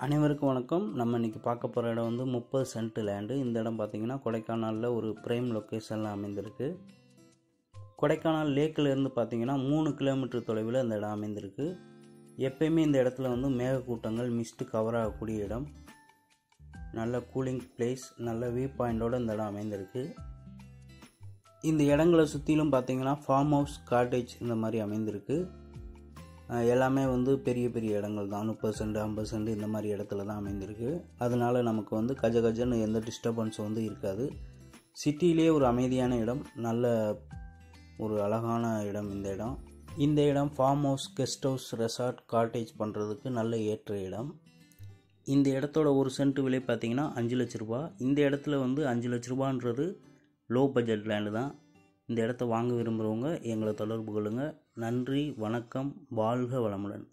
அனைவருக்கும் வணக்கம். நம்ம இன்றைக்கி பார்க்க போகிற இடம் வந்து 30 சென்ட் லேண்டு. இந்த இடம் பார்த்திங்கன்னா கொடைக்கானலில் ஒரு ப்ரைம் லொக்கேஷனில் அமைந்திருக்கு. கொடைக்கானல் லேக்கிலேருந்து பார்த்திங்கன்னா 3 கிலோமீட்டர் தொலைவில் இந்த இடம் அமைந்திருக்கு. எப்பயுமே இந்த இடத்துல வந்து மேகக்கூட்டங்கள் மிஸ்ட்டு கவர் ஆகக்கூடிய இடம். நல்ல கூலிங் பிளேஸ், நல்ல வியூ பாயிண்டோடு இந்த இடம் அமைந்திருக்கு. இந்த இடங்களை சுற்றிலும் பார்த்திங்கன்னா ஃபார்ம் ஹவுஸ், காட்டேஜ் இந்த மாதிரி அமைந்திருக்கு. எல்லாமே வந்து பெரிய பெரிய இடங்கள் தான். 30 சென்ட் 50 சென்ட் இந்த மாதிரி இடத்துல தான் அமைந்திருக்கு. அதனால நமக்கு வந்து கஜன்னு எந்த டிஸ்டர்பன்ஸும் வந்து இருக்காது. சிட்டிலேயே ஒரு அமைதியான இடம், நல்ல ஒரு அழகான இடம் இந்த இடம். இந்த இடம் farm house, guest house, resort, cottage பண்ணுறதுக்கு நல்ல ஏற்ற இடம். இந்த இடத்தோட ஒரு சென்ட் விலை பார்த்திங்கன்னா 5 லட்ச ரூபா. இந்த இடத்துல வந்து 5 லட்ச ரூபான்றது லோ பட்ஜெட் லேண்டு தான். இந்த இடத்த வாங்க விரும்புகிறவங்க எங்களை தொடர்பு கொள்ளுங்கள். நன்றி, வணக்கம், வாழ்க வளமுடன்.